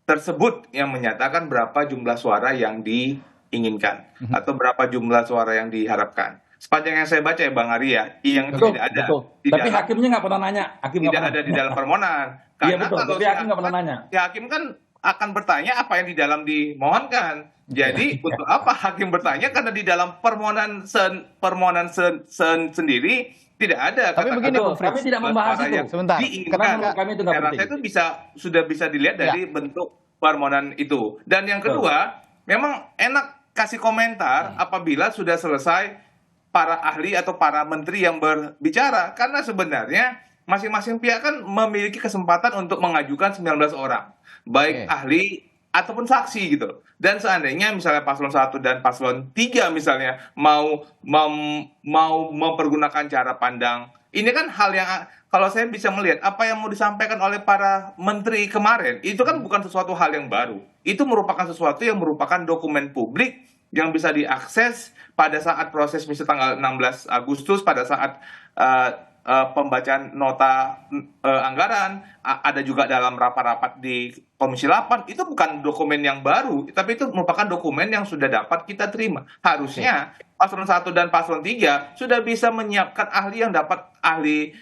S6: tersebut yang menyatakan berapa jumlah suara yang diinginkan atau berapa jumlah suara yang diharapkan. Sepanjang yang saya baca ya Bang Arya, yang itu tidak ada.
S7: Tapi hakimnya nggak pernah nanya.
S6: Tidak ada di dalam permohonan.
S7: Iya betul, tapi hakim nggak pernah nanya.
S6: Ya hakim kan akan bertanya apa yang di dalam dimohonkan. Jadi untuk apa hakim bertanya? Karena di dalam permohonan sendiri tidak ada.
S5: Tapi begini,
S7: kami tidak membahas itu.
S5: Sebentar.
S7: Karena kami itu nggak penting.
S6: Itu sudah bisa dilihat dari bentuk permohonan itu. Dan yang kedua, memang enak kasih komentar apabila sudah selesai para ahli atau para menteri yang berbicara. Karena sebenarnya masing-masing pihak kan memiliki kesempatan untuk mengajukan 19 orang. Baik ahli ataupun saksi gitu. Dan seandainya misalnya paslon 1 dan paslon 3 misalnya mau mempergunakan cara pandang. Ini kan hal yang kalau saya bisa melihat apa yang mau disampaikan oleh para menteri kemarin, itu kan bukan sesuatu hal yang baru. Itu merupakan sesuatu yang merupakan dokumen publik yang bisa diakses pada saat proses misalnya tanggal 16 Agustus pada saat pembacaan nota anggaran, ada juga dalam rapat-rapat di Komisi 8, itu bukan dokumen yang baru, tapi itu merupakan dokumen yang sudah dapat kita terima. Harusnya paslon 1 dan paslon 3 sudah bisa menyiapkan ahli yang dapat ahli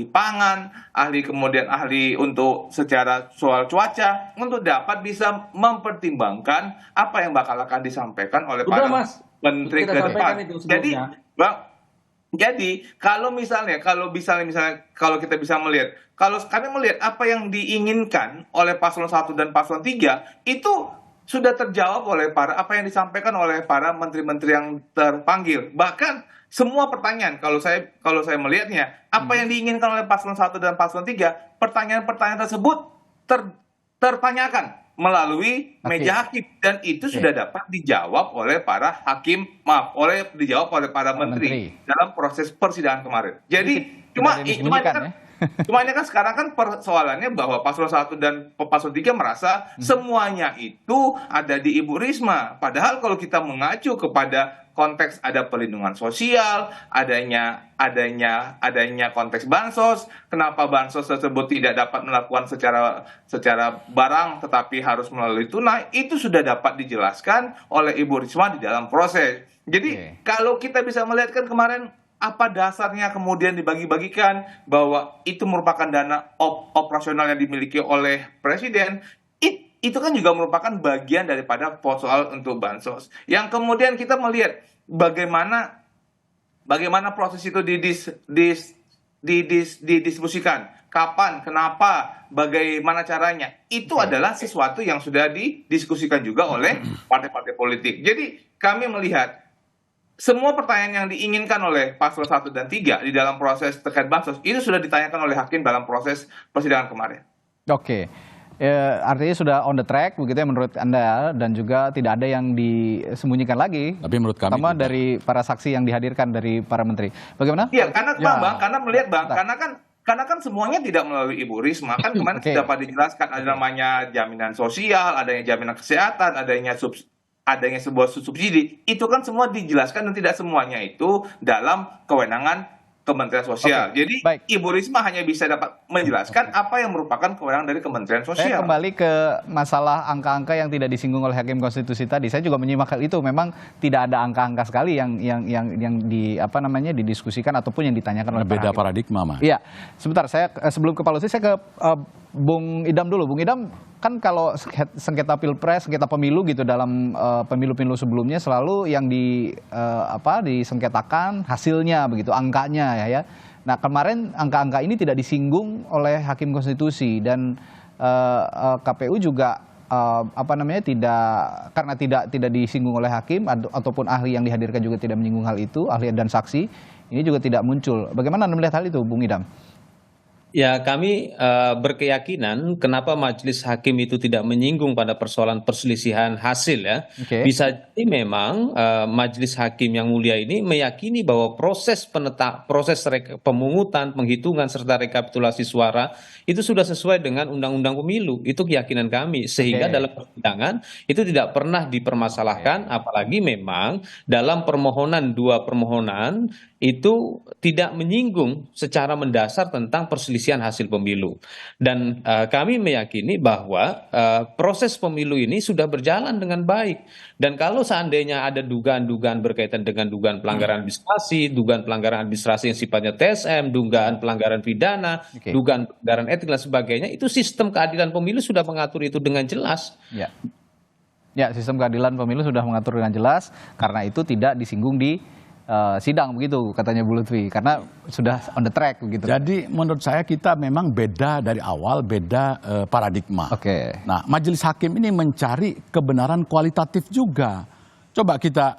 S6: pangan, kemudian ahli untuk secara soal cuaca, untuk dapat bisa mempertimbangkan apa yang bakal akan disampaikan oleh para menteri ke depan. Jadi kalau kita bisa melihat, kalau kami melihat apa yang diinginkan oleh paslon 1 dan paslon 3 itu sudah terjawab oleh apa yang disampaikan oleh para menteri-menteri yang terpanggil. Bahkan semua pertanyaan kalau saya melihatnya apa yang diinginkan oleh paslon 1 dan paslon 3, pertanyaan-pertanyaan tersebut tertanyakan melalui meja hakim, dan itu sudah dapat dijawab oleh para hakim, dijawab oleh para menteri dalam proses persidangan kemarin. Jadi cuma ini kan sekarang kan persoalannya bahwa paslon 1 dan paslon 3 merasa semuanya itu ada di Ibu Risma. Padahal kalau kita mengacu kepada konteks ada perlindungan sosial, adanya konteks bansos, kenapa bansos tersebut tidak dapat melakukan secara barang tetapi harus melalui tunai, itu sudah dapat dijelaskan oleh Ibu Risma di dalam proses. Jadi kalau kita bisa melihat kan kemarin apa dasarnya kemudian dibagi-bagikan bahwa itu merupakan dana operasional yang dimiliki oleh Presiden, itu kan juga merupakan bagian daripada soal untuk bansos. Yang kemudian kita melihat bagaimana proses itu didiskusikan, kapan, kenapa, bagaimana caranya. Itu adalah sesuatu yang sudah didiskusikan juga oleh partai-partai politik. Jadi kami melihat semua pertanyaan yang diinginkan oleh paslon 1 dan 3 di dalam proses terkait bansos itu sudah ditanyakan oleh hakim dalam proses persidangan kemarin.
S5: Oke. Artinya sudah on the track begitu ya menurut Anda, dan juga tidak ada yang disembunyikan lagi.
S8: Tapi menurut kami
S5: sama dari para saksi yang dihadirkan dari para menteri. Bagaimana?
S6: Iya, karena melihat Bang, karena kan semuanya tidak melalui Ibu Risma. Kan kemarin dapat dijelaskan ada namanya jaminan sosial, adanya jaminan kesehatan, adanya sebuah subsidi. Itu kan semua dijelaskan dan tidak semuanya itu dalam kewenangan Kementerian Sosial. Jadi Ibu Risma hanya bisa dapat menjelaskan apa yang merupakan kewenangan dari Kementerian Sosial.
S5: Saya kembali ke masalah angka-angka yang tidak disinggung oleh Hakim Konstitusi tadi. Saya juga menyimak hal itu. Memang tidak ada angka-angka sekali yang didiskusikan ataupun yang ditanyakan oleh
S8: beda paradigma, Mas.
S5: Iya. Sebentar, saya sebelum ke Pak Lutfi, saya ke Bung Idam dulu. Bung Idam, kan kalau sengketa pilpres, sengketa pemilu gitu dalam pemilu-pemilu sebelumnya selalu yang disengketakan hasilnya begitu, angkanya ya. Nah, kemarin angka-angka ini tidak disinggung oleh Hakim Konstitusi, dan KPU juga karena tidak disinggung oleh hakim ataupun ahli yang dihadirkan juga tidak menyinggung hal itu, ahli dan saksi ini juga tidak muncul. Bagaimana Anda melihat hal itu, Bung Idam?
S9: Ya, kami berkeyakinan kenapa majelis hakim itu tidak menyinggung pada persoalan perselisihan hasil ya. Bisa jadi memang majelis hakim yang mulia ini meyakini bahwa proses pemungutan, penghitungan serta rekapitulasi suara itu sudah sesuai dengan undang-undang pemilu. Itu keyakinan kami. Sehingga dalam persidangan itu tidak pernah dipermasalahkan, apalagi memang dalam dua permohonan itu tidak menyinggung secara mendasar tentang perselisihan hasil pemilu. Dan kami meyakini bahwa proses pemilu ini sudah berjalan dengan baik. Dan kalau seandainya ada dugaan-dugaan berkaitan dengan dugaan pelanggaran administrasi yang sifatnya TSM, dugaan pelanggaran pidana, dugaan pelanggaran etik dan sebagainya, itu sistem keadilan pemilu sudah mengatur itu dengan jelas.
S5: Ya, sistem keadilan pemilu sudah mengatur dengan jelas, karena itu tidak disinggung di sidang begitu katanya Bu Lutfi, karena sudah on the track begitu.
S8: Jadi menurut saya kita memang beda dari awal, beda paradigma. Nah, majelis hakim ini mencari kebenaran kualitatif juga. Coba kita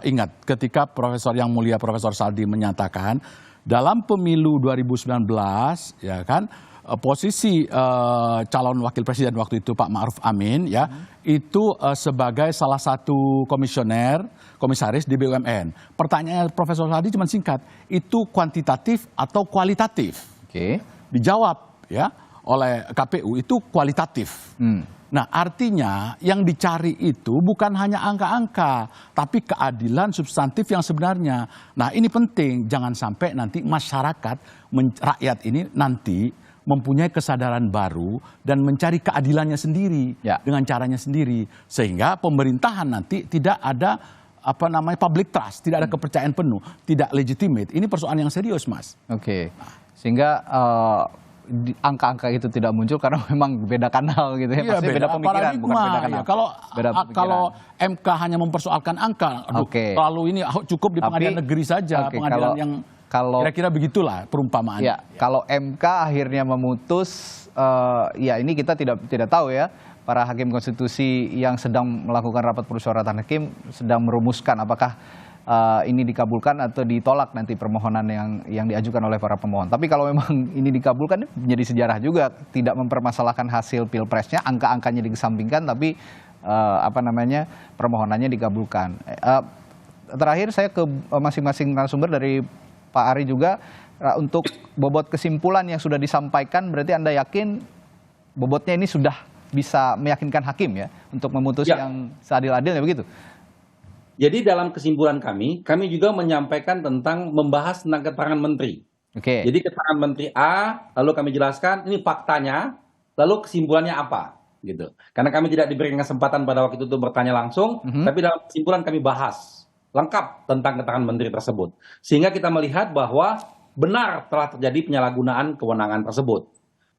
S8: ingat ketika Profesor yang mulia Profesor Saldi menyatakan dalam pemilu 2019 ya kan, posisi calon wakil presiden waktu itu Pak Ma'ruf Amin ya, itu sebagai salah satu komisaris di BUMN. Pertanyaannya Profesor Saldi cuma singkat, itu kuantitatif atau kualitatif? Dijawab ya oleh KPU itu kualitatif. Nah, artinya yang dicari itu bukan hanya angka-angka, tapi keadilan substantif yang sebenarnya. Nah, ini penting, jangan sampai nanti masyarakat, rakyat ini nanti mempunyai kesadaran baru dan mencari keadilannya sendiri dengan caranya sendiri, sehingga pemerintahan nanti tidak ada public trust, tidak ada kepercayaan penuh, tidak legitimate. Ini persoalan yang serius, Mas.
S5: Sehingga angka-angka itu tidak muncul karena memang beda kanal gitu ya, pasti beda pemikiran, bukan beda kanal.
S8: Kalau MK hanya mempersoalkan angka, lalu ini cukup di pengadilan negeri saja, pengadilan yang kira-kira begitulah perumpamaannya.
S5: Ya, kalau MK akhirnya memutus, ya ini kita tidak tahu ya. Para hakim konstitusi yang sedang melakukan rapat permusyawaratan hakim sedang merumuskan apakah ini dikabulkan atau ditolak nanti permohonan yang diajukan oleh para pemohon. Tapi kalau memang ini dikabulkan, menjadi sejarah juga, tidak mempermasalahkan hasil pilpresnya, angka-angkanya dikesampingkan, tapi permohonannya dikabulkan. Terakhir saya ke masing-masing narasumber, dari Pak Ari juga, untuk bobot kesimpulan yang sudah disampaikan, berarti Anda yakin bobotnya ini sudah bisa meyakinkan hakim ya untuk memutus yang seadil-adilnya begitu?
S7: Jadi dalam kesimpulan kami juga menyampaikan tentang membahas tentang keterangan menteri. Jadi keterangan menteri A, lalu kami jelaskan ini faktanya, lalu kesimpulannya apa, gitu. Karena kami tidak diberikan kesempatan pada waktu itu bertanya langsung, tapi dalam kesimpulan kami bahas lengkap tentang keterangan menteri tersebut. Sehingga kita melihat bahwa benar telah terjadi penyalahgunaan kewenangan tersebut.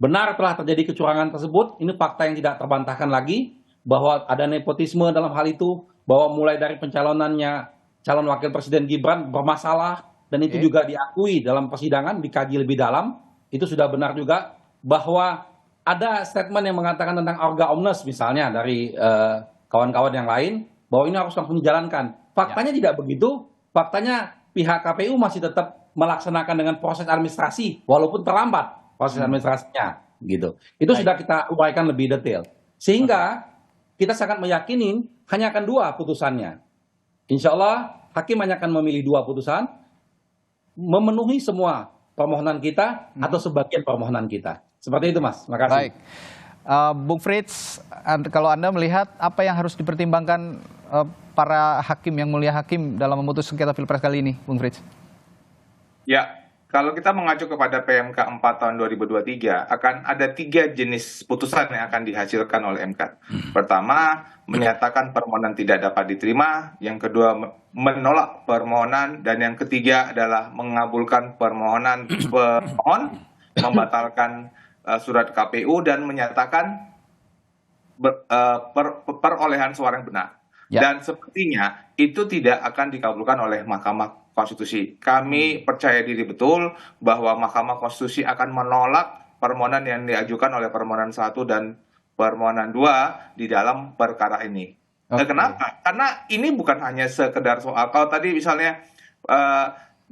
S7: Benar telah terjadi kecurangan tersebut, ini fakta yang tidak terbantahkan lagi, bahwa ada nepotisme dalam hal itu, bahwa mulai dari pencalonannya calon wakil presiden Gibran bermasalah, dan itu juga diakui dalam persidangan, dikaji lebih dalam, itu sudah benar juga, bahwa ada statement yang mengatakan tentang orga omnes misalnya dari kawan-kawan yang lain, bahwa ini harus langsung dijalankan. Faktanya tidak begitu, faktanya pihak KPU masih tetap melaksanakan dengan proses administrasi, walaupun terlambat proses administrasinya, gitu. Itu sudah kita uraikan lebih detail. Sehingga kita sangat meyakini hanya akan dua putusannya. Insya Allah hakim hanya akan memilih dua putusan, memenuhi semua permohonan kita atau sebagian permohonan kita. Seperti itu, Mas. Terima kasih.
S5: Baik. Bung Frits, kalau Anda melihat apa yang harus dipertimbangkan para hakim yang mulia hakim dalam memutus sengketa Pilpres kali ini, Bung Frits?
S6: Ya, kalau kita mengacu kepada PMK 4 tahun 2023, akan ada 3 jenis putusan yang akan dihasilkan oleh MK. Pertama, menyatakan permohonan tidak dapat diterima. Yang kedua, menolak permohonan. Dan yang ketiga adalah mengabulkan permohonan pemohon, membatalkan surat KPU, dan menyatakan perolehan suara yang benar. Dan sepertinya itu tidak akan dikabulkan oleh Mahkamah Konstitusi. Kami percaya diri betul bahwa Mahkamah Konstitusi akan menolak permohonan yang diajukan oleh permohonan 1 dan permohonan 2 di dalam perkara ini. Kenapa? Karena ini bukan hanya sekedar soal, kalau tadi misalnya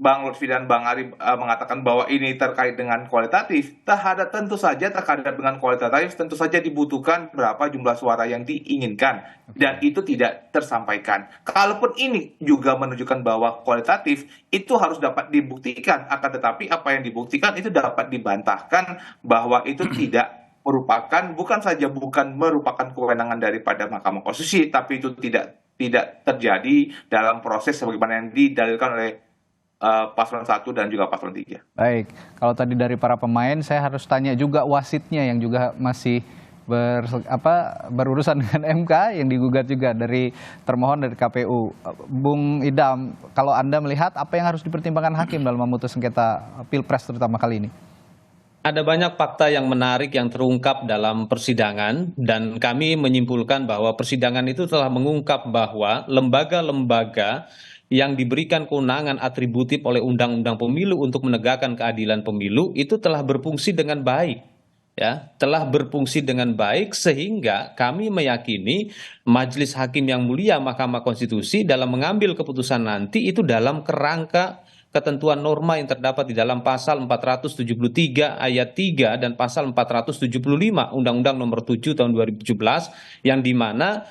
S6: Bang Lutfi dan Bang Ari mengatakan bahwa ini terkait dengan kualitatif, tentu saja terkait dengan kualitatif, tentu saja dibutuhkan berapa jumlah suara yang diinginkan, dan itu tidak tersampaikan. Kalaupun ini juga menunjukkan bahwa kualitatif, itu harus dapat dibuktikan, akan tetapi apa yang dibuktikan itu dapat dibantahkan bahwa itu tidak bukan merupakan kewenangan daripada Mahkamah Konstitusi, tapi itu tidak terjadi dalam proses sebagaimana yang didalilkan oleh paslon 1 dan juga paslon 3.
S5: Baik, kalau tadi dari para pemain, saya harus tanya juga wasitnya yang juga masih berurusan dengan MK yang digugat juga dari termohon dari KPU. Bung Idam, kalau Anda melihat apa yang harus dipertimbangkan hakim dalam memutus sengketa Pilpres terutama kali ini?
S9: Ada banyak fakta yang menarik yang terungkap dalam persidangan, dan kami menyimpulkan bahwa persidangan itu telah mengungkap bahwa lembaga-lembaga yang diberikan kewenangan atributif oleh Undang-Undang Pemilu untuk menegakkan keadilan pemilu itu telah berfungsi dengan baik. Ya, telah berfungsi dengan baik sehingga kami meyakini Majelis Hakim yang Mulia Mahkamah Konstitusi dalam mengambil keputusan nanti itu dalam kerangka ketentuan norma yang terdapat di dalam pasal 473 ayat 3 dan pasal 475 Undang-Undang Nomor 7 Tahun 2017 yang dimana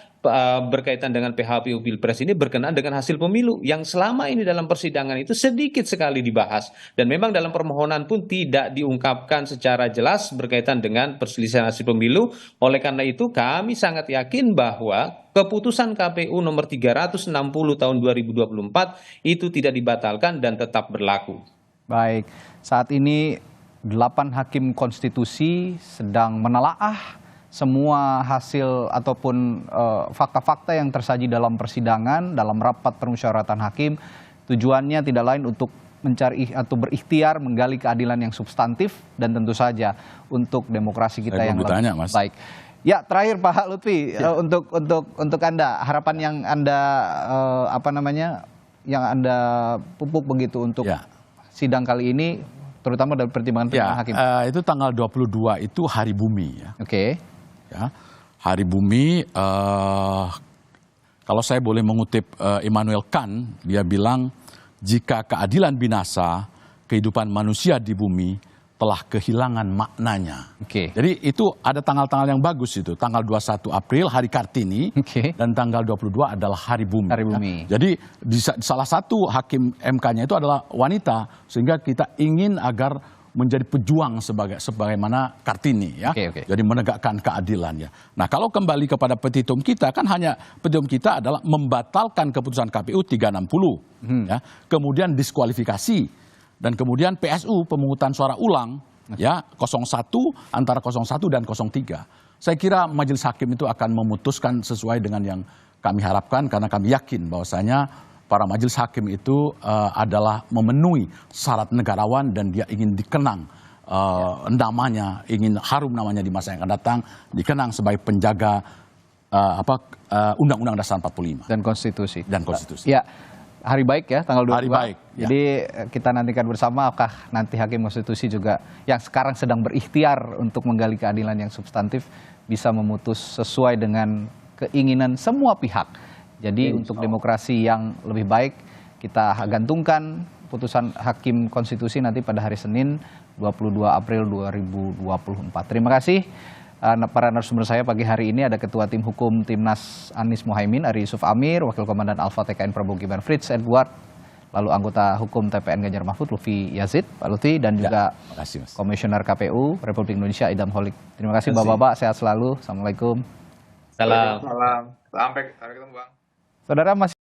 S9: berkaitan dengan PHPU Pilpres ini berkenaan dengan hasil pemilu yang selama ini dalam persidangan itu sedikit sekali dibahas, dan memang dalam permohonan pun tidak diungkapkan secara jelas berkaitan dengan perselisihan hasil pemilu. Oleh karena itu kami sangat yakin bahwa keputusan KPU nomor 360 tahun 2024 itu tidak dibatalkan dan tetap berlaku.
S5: Baik, saat ini 8 hakim konstitusi sedang menelaah semua hasil ataupun fakta-fakta yang tersaji dalam persidangan, dalam rapat permusyawaratan hakim. Tujuannya tidak lain untuk mencari atau berikhtiar menggali keadilan yang substantif dan tentu saja untuk demokrasi kita yang lebih baik. Ya, terakhir Pak Lutfi, untuk Anda, harapan yang Anda yang Anda pupuk begitu untuk sidang kali ini, terutama dari pertimbangan hakim.
S8: Itu tanggal 22 itu Hari Bumi ya.
S5: Oke.
S8: Ya, Hari Bumi, kalau saya boleh mengutip Immanuel Kant, dia bilang jika keadilan binasa, kehidupan manusia di bumi telah kehilangan maknanya. Jadi itu ada tanggal-tanggal yang bagus itu. Tanggal 21 April Hari Kartini, dan tanggal 22 adalah Hari Bumi.
S5: Hari Bumi.
S8: Ya. Jadi salah satu hakim MK-nya itu adalah wanita, sehingga kita ingin agar menjadi pejuang sebagaimana Kartini ya. Jadi menegakkan keadilan ya. Nah, kalau kembali kepada petitum kita, kan hanya petitum kita adalah membatalkan keputusan KPU 360 ya. Kemudian diskualifikasi, dan kemudian PSU pemungutan suara ulang ya, 01 antara 01 dan 03. Saya kira majelis hakim itu akan memutuskan sesuai dengan yang kami harapkan, karena kami yakin bahwasanya para majelis hakim itu adalah memenuhi syarat negarawan, dan dia ingin dikenang namanya, ingin harum namanya di masa yang akan datang, dikenang sebagai penjaga Undang-Undang Dasar 45
S5: dan konstitusi.
S8: Ya,
S5: hari baik ya, tanggal 22.
S8: Hari baik.
S5: Jadi kita nantikan bersama apakah nanti hakim konstitusi juga yang sekarang sedang berikhtiar untuk menggali keadilan yang substantif bisa memutus sesuai dengan keinginan semua pihak. Jadi untuk demokrasi yang lebih baik, kita gantungkan putusan hakim konstitusi nanti pada hari Senin 22 April 2024. Terima kasih para narasumber saya pagi hari ini. Ada Ketua Tim Hukum Timnas Anies Mohaimin, Ari Yusuf Amir, Wakil Komandan Alfa TKN Prabowo Gibran Fritz Edward, lalu anggota Hukum TPN Ganjar Mahfud Lutfi Yazid, Pak Lutfi, dan juga Komisioner KPU Republik Indonesia Idam Holik. Terima kasih Bapak-Bapak, sehat selalu. Assalamualaikum.
S9: Salam.
S6: Sampai ketemu Bang.
S5: Saudara masih